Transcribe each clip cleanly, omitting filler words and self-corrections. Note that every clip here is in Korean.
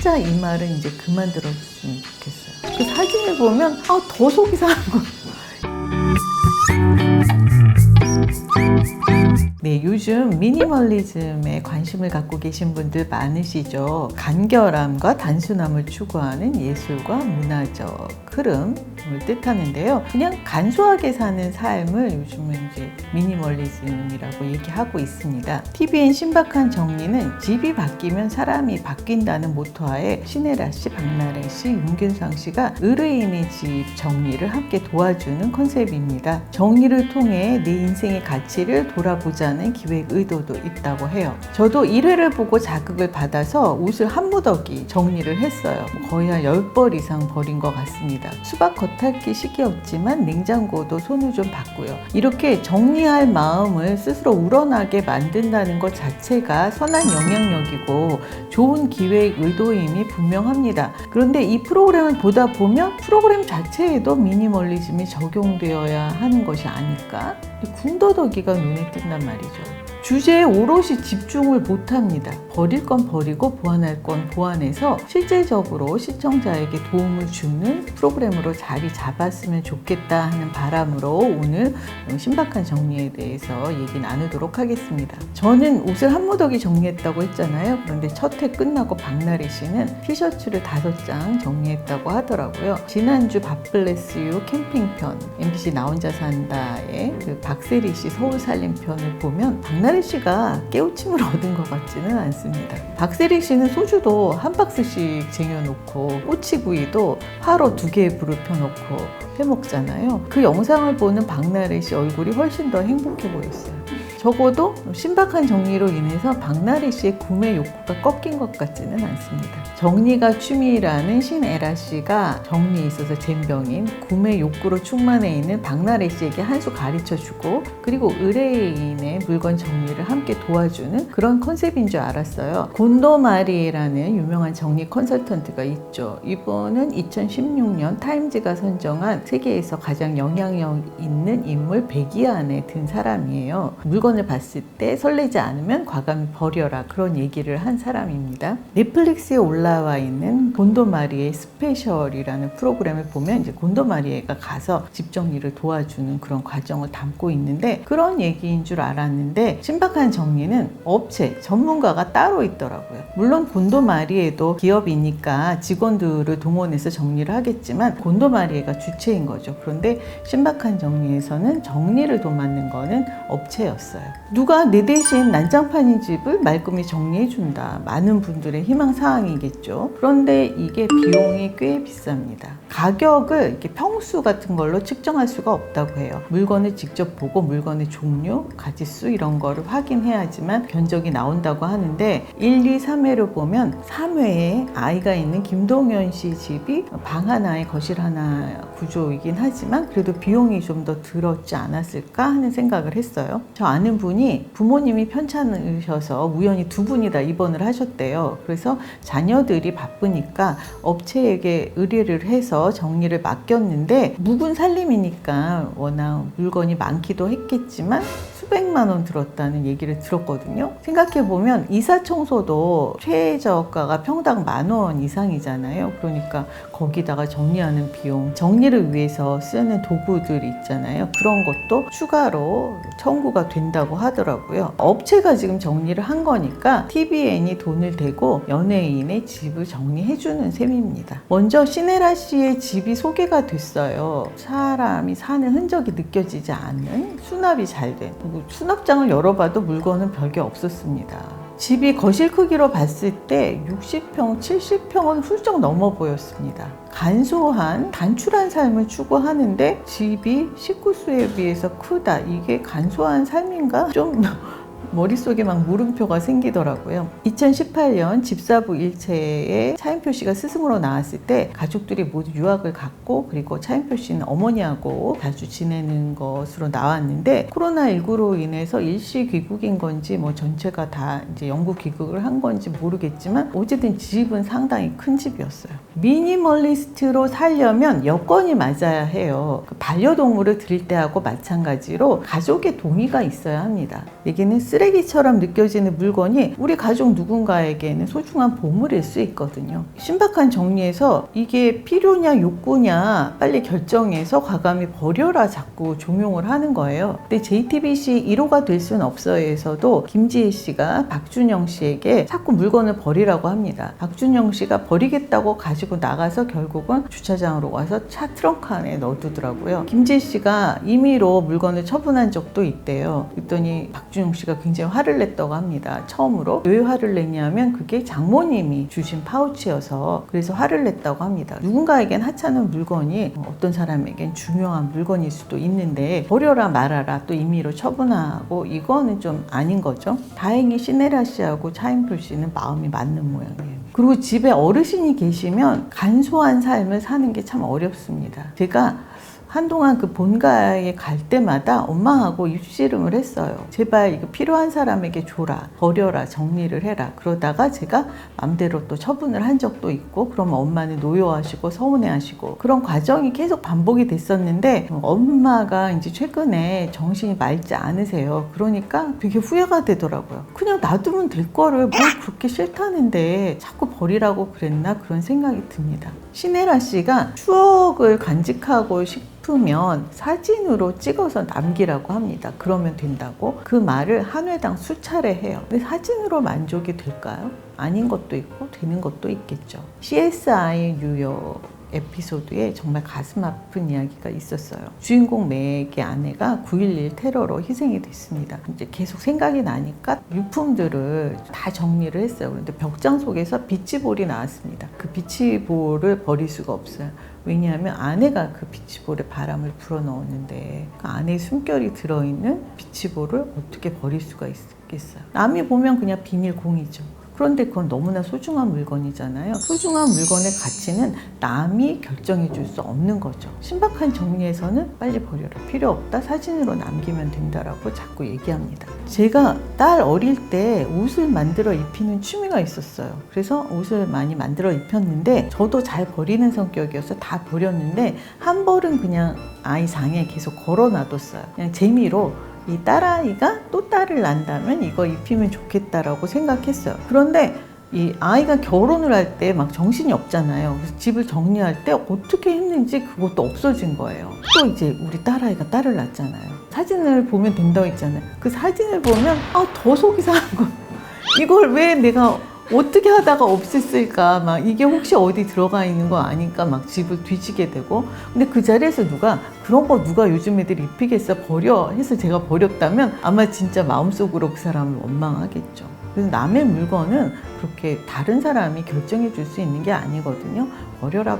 진짜 이 말은 이제 그만 들어줬으면 좋겠어요. 그 사진을 보면 더 속이 상한 거예요. 네, 요즘 미니멀리즘에 관심을 갖고 계신 분들 많으시죠. 간결함과 단순함을 추구하는 예술과 문화적 흐름을 뜻하는데요. 그냥 간소하게 사는 삶을 요즘은 이제 미니멀리즘이라고 얘기하고 있습니다. TVN 신박한 정리는 집이 바뀌면 사람이 바뀐다는 모토하에 신혜라 씨, 박나래 씨, 윤균상 씨가 의뢰인의 집 정리를 함께 도와주는 컨셉입니다. 정리를 통해 내 인생의 가치를 돌아보자는 기획 의도도 있다고 해요. 저도 1회를 보고 자극을 받아서 옷을 한 무더기 정리를 했어요. 거의 한 10벌 이상 버린 것 같습니다. 수박 겉핥기 시기였지만 냉장고도 손을 좀 봤고요. 이렇게 정리할 마음을 스스로 우러나게 만든다는 것 자체가 선한 영향력이고 좋은 기획 의도임이 분명합니다. 그런데 이 프로그램을 보다 보면 프로그램 자체에도 미니멀리즘이 적용되어야 하는 것이 아닐까? 군더더기가 눈에 띈단 말이죠. 주제에 오롯이 집중을 못합니다. 버릴 건 버리고 보완할 건 보완해서 실질적으로 시청자에게 도움을 주는 프로그램으로 자리 잡았으면 좋겠다 하는 바람으로 오늘 신박한 정리에 대해서 얘기 나누도록 하겠습니다. 저는 옷을 한 무더기 정리했다고 했잖아요. 그런데 첫 회 끝나고 박나래 씨는 티셔츠를 5장 정리했다고 하더라고요. 지난주 밥블레스유 캠핑편 MBC 나 혼자 산다의 그 박세리 씨 서울 살림 편을 보면 박나래 씨가 깨우침을 얻은 것 같지는 않습니다. 박세리 씨는 소주도 한 박스씩 쟁여놓고 꼬치구이도 화로 2개의 불을 펴놓고 해먹잖아요. 그 영상을 보는 박나래 씨 얼굴이 훨씬 더 행복해 보였어요. 적어도 신박한 정리로 인해서 박나래 씨의 구매 욕구가 꺾인 것 같지는 않습니다. 정리가 취미라는 신애라 씨가 정리에 있어서 젬병인 구매 욕구로 충만해 있는 박나래 씨에게 한 수 가르쳐주고 그리고 의뢰인의 물건 정리를 함께 도와주는 그런 컨셉인 줄 알았어요. 곤도마리라는 유명한 정리 컨설턴트가 있죠. 이분은 2016년 타임즈가 선정한 세계에서 가장 영향력 있는 인물 100위 안에 든 사람이에요. 물건을 봤을 때 설레지 않으면 과감히 버려라, 그런 얘기를 한 사람입니다. 넷플릭스에 올라와 있는 곤도마리의 스페셜이라는 프로그램을 보면 이제 곤도마리가 가서 집 정리를 도와주는 그런 과정을 담고 있는데 그런 얘기인 줄 알았는데 신박한 정리는 업체, 전문가가 따로 있더라고요. 물론 곤도마리에도 기업이니까 직원들을 동원해서 정리를 하겠지만 곤도마리가 주체인 거죠. 그런데 신박한 정리에서는 정리를 도맡는 거는 업체였어요. 누가 내 대신 난장판인 집을 말끔히 정리해준다. 많은 분들의 희망사항이겠죠. 그런데 이게 비용이 꽤 비쌉니다. 가격을 이렇게 평수 같은 걸로 측정할 수가 없다고 해요. 물건을 직접 보고 물건의 종류, 가짓수 이런 거를 확인해야지만 견적이 나온다고 하는데 1, 2, 3회를 보면 3회에 아이가 있는 김동현 씨 집이 방 하나에 거실 하나 구조이긴 하지만 그래도 비용이 좀 더 들었지 않았을까 하는 생각을 했어요. 저 아는 분이 부모님이 편찮으셔서 우연히 2분이 다 입원을 하셨대요. 그래서 자녀들이 바쁘니까 업체에게 의뢰를 해서 정리를 맡겼는데 묵은 살림이니까 워낙 물건이 많기도 했겠지만 수백만 원 들었다는 얘기를 들었거든요. 생각해보면 이사 청소도 최저가가 평당 10,000원 이상이잖아요. 그러니까 거기다가 정리하는 비용, 정리를 위해서 쓰는 도구들 있잖아요. 그런 것도 추가로 청구가 된다고 하더라고요. 업체가 지금 정리를 한 거니까 TVN이 돈을 대고 연예인의 집을 정리해주는 셈입니다. 먼저 신혜라 씨의 집이 소개가 됐어요. 사람이 사는 흔적이 느껴지지 않는 수납이 잘 된, 수납장을 열어봐도 물건은 별게 없었습니다. 집이 거실 크기로 봤을 때 60평, 70평은 훌쩍 넘어 보였습니다. 간소한, 단출한 삶을 추구하는데 집이 식구수에 비해서 크다. 이게 간소한 삶인가? 좀 머릿속에 막 물음표가 생기더라고요. 2018년 집사부 일체에 차인표 씨가 스승으로 나왔을 때 가족들이 모두 유학을 갔고 그리고 차인표 씨는 어머니하고 자주 지내는 것으로 나왔는데 코로나19로 인해서 일시 귀국인 건지 뭐 전체가 다 이제 영구 귀국을 한 건지 모르겠지만 어쨌든 집은 상당히 큰 집이었어요. 미니멀리스트로 살려면 여건이 맞아야 해요. 반려동물을 드릴 때하고 마찬가지로 가족의 동의가 있어야 합니다. 내게는 쓰레기처럼 느껴지는 물건이 우리 가족 누군가에게는 소중한 보물일 수 있거든요. 신박한 정리에서 이게 필요냐 욕구냐 빨리 결정해서 과감히 버려라 자꾸 종용을 하는 거예요. 근데 JTBC 1호가 될 수는 없어에서도 김지혜 씨가 박준영 씨에게 자꾸 물건을 버리라고 합니다. 박준영 씨가 버리겠다고 가지고 나가서 결국은 주차장으로 와서 차 트렁크 안에 넣어두더라고요. 김지혜 씨가 임의로 물건을 처분한 적도 있대요. 그랬더니 박준영 씨가 굉장히 화를 냈다고 합니다. 처음으로. 왜 화를 냈냐면 그게 장모님이 주신 파우치여서 그래서 화를 냈다고 합니다. 누군가에겐 하찮은 물건이 어떤 사람에겐 중요한 물건일 수도 있는데 버려라 말아라 또 임의로 처분하고 이거는 좀 아닌 거죠. 다행히 시네라 씨하고 차인풀 씨는 마음이 맞는 모양이에요. 그리고 집에 어르신이 계시면 간소한 삶을 사는 게 참 어렵습니다. 제가 한동안 그 본가에 갈 때마다 엄마하고 입씨름을 했어요. 제발 이거 필요한 사람에게 줘라, 버려라, 정리를 해라. 그러다가 제가 맘대로 또 처분을 한 적도 있고 그러면 엄마는 노여워하시고 서운해하시고 그런 과정이 계속 반복이 됐었는데 엄마가 이제 최근에 정신이 맑지 않으세요. 그러니까 되게 후회가 되더라고요. 그냥 놔두면 될 거를 뭘 그렇게 싫다는데 자꾸 버리라고 그랬나 그런 생각이 듭니다. 시네라 씨가 추억을 간직하고 싶으면 사진으로 찍어서 남기라고 합니다. 그러면 된다고. 그 말을 한 회당 수차례 해요. 근데 사진으로 만족이 될까요? 아닌 것도 있고 되는 것도 있겠죠. CSI 뉴욕 에피소드에 정말 가슴 아픈 이야기가 있었어요. 주인공 맥의 아내가 9.11 테러로 희생이 됐습니다. 이제 계속 생각이 나니까 유품들을 다 정리를 했어요. 그런데 벽장 속에서 비치볼이 나왔습니다. 그 비치볼을 버릴 수가 없어요. 왜냐하면 아내가 그 비치볼에 바람을 불어넣었는데 그 안에 숨결이 들어있는 비치볼을 어떻게 버릴 수가 있겠어요. 남이 보면 그냥 비닐공이죠. 그런데 그건 너무나 소중한 물건이잖아요. 소중한 물건의 가치는 남이 결정해 줄 수 없는 거죠. 신박한 정리에서는 빨리 버려라, 필요 없다, 사진으로 남기면 된다라고 자꾸 얘기합니다. 제가 딸 어릴 때 옷을 만들어 입히는 취미가 있었어요. 그래서 옷을 많이 만들어 입혔는데 저도 잘 버리는 성격이어서 다 버렸는데 한 벌은 그냥 아이 장에 계속 걸어 놔뒀어요. 그냥 재미로 이 딸아이가 또 딸을 낳는다면 이거 입히면 좋겠다라고 생각했어요. 그런데 이 아이가 결혼을 할 때 막 정신이 없잖아요. 그래서 집을 정리할 때 어떻게 했는지 그것도 없어진 거예요. 또 이제 우리 딸아이가 딸을 낳았잖아요. 사진을 보면 된다고 했잖아요. 그 사진을 보면 더 속이 상한 거예요. 이걸 왜 내가 어떻게 하다가 없앴을까, 막 이게 혹시 어디 들어가 있는 거 아니까 막 집을 뒤지게 되고. 근데 그 자리에서 그런 거 누가 요즘 애들이 입히겠어, 버려 해서 제가 버렸다면 아마 진짜 마음속으로 그 사람을 원망하겠죠. 그래서 남의 물건은 그렇게 다른 사람이 결정해 줄 수 있는 게 아니거든요. 버려라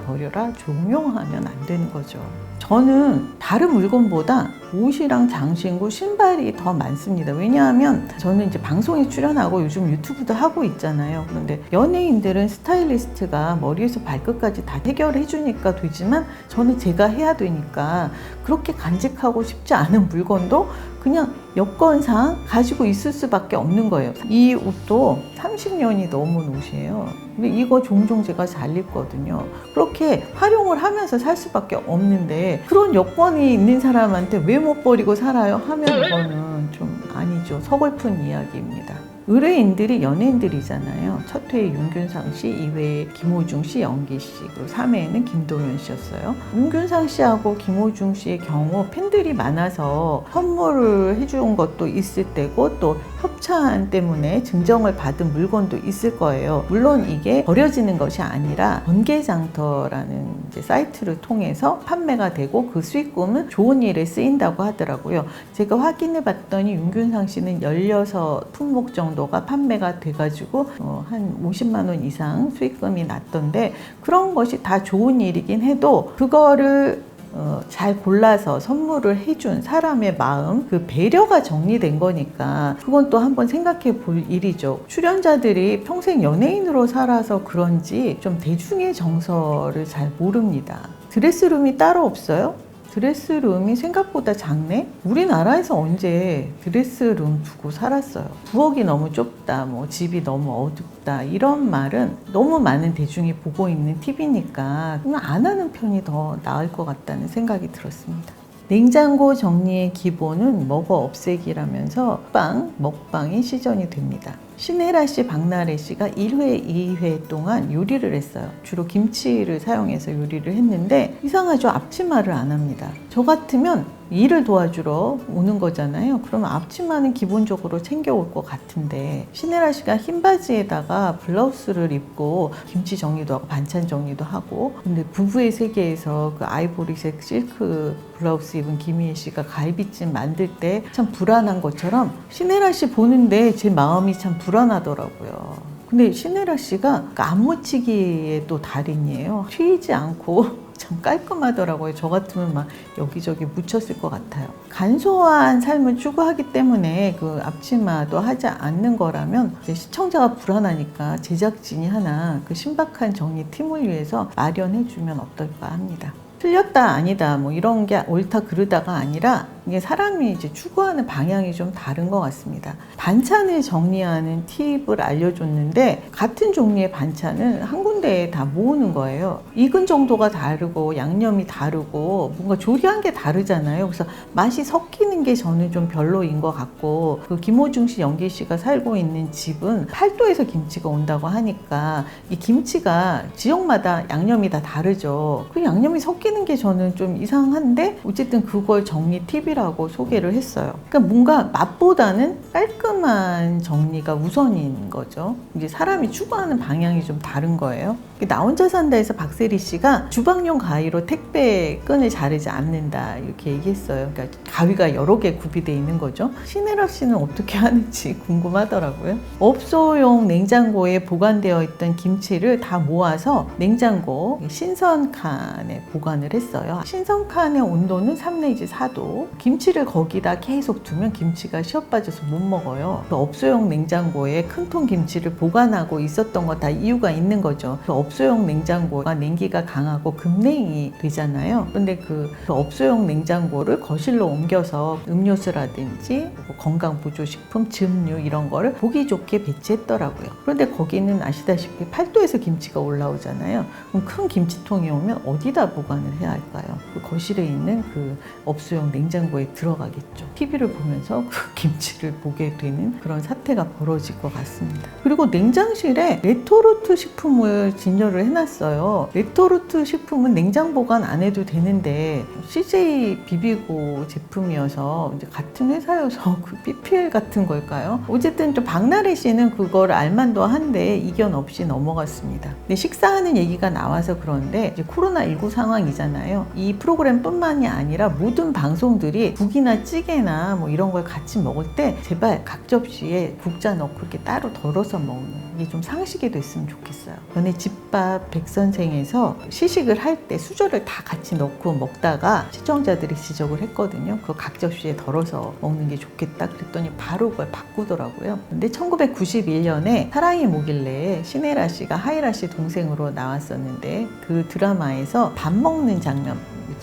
종용하면 안 되는 거죠. 저는 다른 물건보다 옷이랑 장신구, 신발이 더 많습니다. 왜냐하면 저는 이제 방송에 출연하고 요즘 유튜브도 하고 있잖아요. 그런데 연예인들은 스타일리스트가 머리에서 발끝까지 다 해결해 주니까 되지만 저는 제가 해야 되니까 그렇게 간직하고 싶지 않은 물건도 그냥 여건상 가지고 있을 수밖에 없는 거예요. 이 옷도 30년이 넘은 옷이에요. 근데 이거 종종 제가 잘 입거든요. 그렇게 활용을 하면서 살 수밖에 없는데 그런 여건이 있는 사람한테 왜 못 버리고 살아요? 하면 이거는 좀 아니죠. 서글픈 이야기입니다. 의뢰인들이 연예인들이잖아요. 첫 회에 윤균상 씨, 2회에 김호중 씨, 영기 씨, 그리고 3회에는 김동현 씨였어요. 윤균상 씨하고 김호중 씨의 경우 팬들이 많아서 선물을 해준 것도 있을 때고 또 협찬 때문에 증정을 받은 물건도 있을 거예요. 물론 이게 버려지는 것이 아니라 번개장터라는 이제 사이트를 통해서 판매가 되고 그 수익금은 좋은 일에 쓰인다고 하더라고요. 제가 확인해 봤더니 윤균상 씨는 16품목 정도가 판매가 돼가지고 한 50만 원 이상 수익금이 났던데 그런 것이 다 좋은 일이긴 해도 그거를 잘 골라서 선물을 해준 사람의 마음, 그 배려가 정리된 거니까 그건 또 한번 생각해 볼 일이죠. 출연자들이 평생 연예인으로 살아서 그런지 좀 대중의 정서를 잘 모릅니다. 드레스룸이 따로 없어요? 드레스룸이 생각보다 작네? 우리나라에서 언제 드레스룸 두고 살았어요? 부엌이 너무 좁다, 뭐 집이 너무 어둡다, 이런 말은 너무 많은 대중이 보고 있는 TV니까 안 하는 편이 더 나을 것 같다는 생각이 들었습니다. 냉장고 정리의 기본은 먹어 없애기라면서 먹방이 시전이 됩니다. 신혜라 씨, 박나래 씨가 1회, 2회 동안 요리를 했어요. 주로 김치를 사용해서 요리를 했는데 이상하죠? 앞치마를 안 합니다. 저 같으면 일을 도와주러 오는 거잖아요. 그러면 앞치마는 기본적으로 챙겨올 것 같은데 신혜라 씨가 흰 바지에다가 블라우스를 입고 김치 정리도 하고 반찬 정리도 하고, 근데 부부의 세계에서 그 아이보리색 실크 블라우스 입은 김희애 씨가 갈비찜 만들 때 참 불안한 것처럼 신혜라 씨 보는데 제 마음이 참 불안하더라고요. 근데 신혜라 씨가 그 안무치기의 또 달인이에요. 튀지 않고 참 깔끔하더라고요. 저 같으면 막 여기저기 묻혔을 것 같아요. 간소한 삶을 추구하기 때문에 그 앞치마도 하지 않는 거라면 이제 시청자가 불안하니까 제작진이 하나 그 신박한 정리 팀을 위해서 마련해주면 어떨까 합니다. 틀렸다 아니다 뭐 이런 게 옳다 그르다가 아니라 이게 사람이 이제 추구하는 방향이 좀 다른 것 같습니다. 반찬을 정리하는 팁을 알려줬는데 같은 종류의 반찬을 한 군데에 다 모으는 거예요. 익은 정도가 다르고 양념이 다르고 뭔가 조리한 게 다르잖아요. 그래서 맛이 섞이는 게 저는 좀 별로인 것 같고, 그 김호중 씨, 연기 씨가 살고 있는 집은 팔도에서 김치가 온다고 하니까 이 김치가 지역마다 양념이 다 다르죠. 그 양념이 섞이는 게 저는 좀 이상한데 어쨌든 그걸 정리 팁이라고 소개를 했어요. 그러니까 뭔가 맛보다는 깔끔한 정리가 우선인 거죠. 이제 사람이 추구하는 방향이 좀 다른 거예요. 나 혼자 산다에서 박세리 씨가 주방용 가위로 택배 끈을 자르지 않는다 이렇게 얘기했어요. 그러니까 가위가 여러 개 구비되어 있는 거죠. 신혜라 씨는 어떻게 하는지 궁금하더라고요. 업소용 냉장고에 보관되어 있던 김치를 다 모아서 냉장고 신선칸에 보관을 했어요. 신선칸의 온도는 3 내지 4도. 김치를 거기다 계속 두면 김치가 시어빠져서 못 먹어요. 그 업소용 냉장고에 큰 통 김치를 보관하고 있었던 거 다 이유가 있는 거죠. 그 업소용 냉장고가 냉기가 강하고 급냉이 되잖아요. 그런데 그 업소용 냉장고를 거실로 옮겨서 음료수라든지 건강보조식품, 즙류 이런 거를 보기 좋게 배치했더라고요. 그런데 거기는 아시다시피 8도에서 김치가 올라오잖아요. 그럼 큰 김치통이 오면 어디다 보관을 해야 할까요? 그 거실에 있는 그 업소용 냉장고에 들어가겠죠. TV를 보면서 그 김치를 보게 되는 그런 사태가 벌어질 것 같습니다. 그리고 냉장실에 레토르트 식품을 진열을 해놨어요. 레토르트 식품은 냉장 보관 안 해도 되는데 CJ 비비고 제품이어서 이제 같은 회사여서 그 PPL 같은 걸까요? 어쨌든 좀 박나래 씨는 그걸 알만도 한데 이견 없이 넘어갔습니다. 근데 식사하는 얘기가 나와서 그런데 이제 코로나19 상황이잖아요. 이 프로그램뿐만이 아니라 모든 방송들이 국이나 찌개나 뭐 이런 걸 같이 먹을 때 제발 각 접시에 국자 넣고 이렇게 따로 덜어서 먹는, 이게 좀 상식이 됐으면 좋겠어요. 전에 집밥 백선생에서 시식을 할 때 수저를 다 같이 넣고 먹다가 시청자들이 지적을 했거든요. 그거 각 접시에 덜어서 먹는 게 좋겠다 그랬더니 바로 그걸 바꾸더라고요. 근데 1991년에 사랑이 뭐길래 신혜라 씨가 하이라 씨 동생으로 나왔었는데 그 드라마에서 밥 먹는 장면,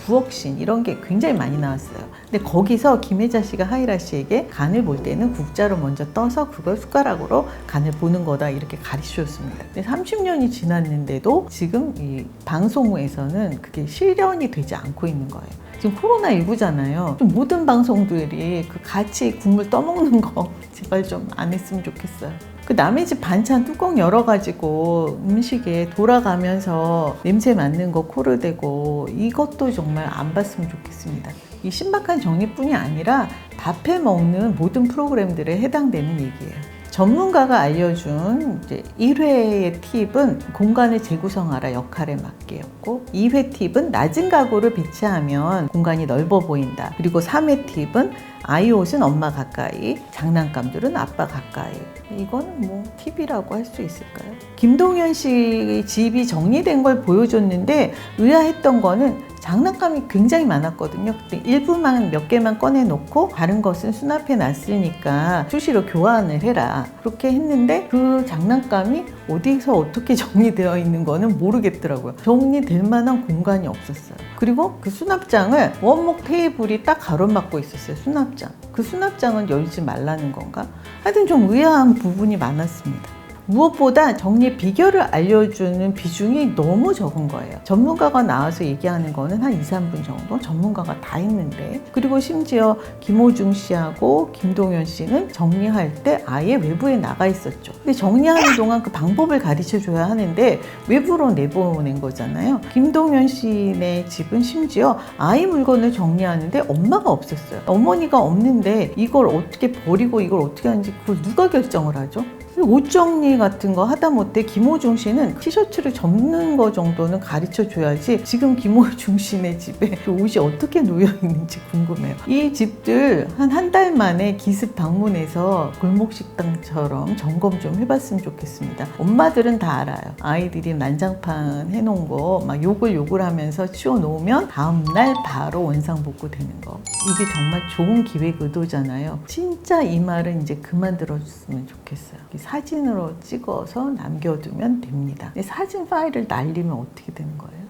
부엌신 이런 게 굉장히 많이 나왔어요. 근데 거기서 김혜자 씨가 하이라 씨에게 간을 볼 때는 국자로 먼저 떠서 그걸 숟가락으로 간을 보는 거다 이렇게 가르쳐줬습니다. 근데 30년이 지났는데도 지금 이 방송에서는 그게 실현이 되지 않고 있는 거예요. 지금 코로나19잖아요. 좀 모든 방송들이 그 같이 국물 떠먹는 거 제발 좀 안 했으면 좋겠어요. 그 남의 집 반찬 뚜껑 열어가지고 음식에 돌아가면서 냄새 맡는 거 코를 대고 이것도 정말 안 봤으면 좋겠습니다. 이 신박한 정리뿐이 아니라 밥해 먹는 모든 프로그램들에 해당되는 얘기예요. 전문가가 알려준 이제 1회의 팁은 공간을 재구성하라 역할에 맞게였고, 2회 팁은 낮은 가구를 배치하면 공간이 넓어 보인다. 그리고 3회 팁은 아이 옷은 엄마 가까이, 장난감들은 아빠 가까이. 이건 뭐 팁이라고 할 수 있을까요? 김동현 씨 집이 정리된 걸 보여줬는데 의아했던 거는 장난감이 굉장히 많았거든요. 그때 일부만 몇 개만 꺼내놓고 다른 것은 수납해 놨으니까 수시로 교환을 해라. 그렇게 했는데 그 장난감이 어디서 어떻게 정리되어 있는 거는 모르겠더라고요. 정리될 만한 공간이 없었어요. 그리고 그 수납장을 원목 테이블이 딱 가로막고 있었어요. 수납장. 그 수납장은 열지 말라는 건가? 하여튼 좀 의아한 부분이 많았습니다. 무엇보다 정리 비결을 알려주는 비중이 너무 적은 거예요. 전문가가 나와서 얘기하는 거는 한 2, 3분 정도 전문가가 다 했는데, 그리고 심지어 김호중 씨하고 김동현 씨는 정리할 때 아예 외부에 나가 있었죠. 근데 정리하는 동안 그 방법을 가르쳐 줘야 하는데 외부로 내보낸 거잖아요. 김동현 씨네 집은 심지어 아이 물건을 정리하는데 엄마가 없었어요. 어머니가 없는데 이걸 어떻게 버리고 이걸 어떻게 하는지 그걸 누가 결정을 하죠? 옷 정리 같은 거 하다못해 김호중 씨는 티셔츠를 접는 거 정도는 가르쳐 줘야지 지금 김호중 씨네 집에 그 옷이 어떻게 놓여 있는지 궁금해요. 이 집들 한 달 만에 기습 방문해서 골목식당처럼 점검 좀 해봤으면 좋겠습니다. 엄마들은 다 알아요. 아이들이 난장판 해놓은 거 막 욕을 하면서 치워놓으면 다음날 바로 원상복구 되는 거. 이게 정말 좋은 기획 의도잖아요. 진짜 이 말은 이제 그만 들어줬으면 좋겠어요. 사진으로 찍어서 남겨두면 됩니다. 사진 파일을 날리면 어떻게 되는 거예요?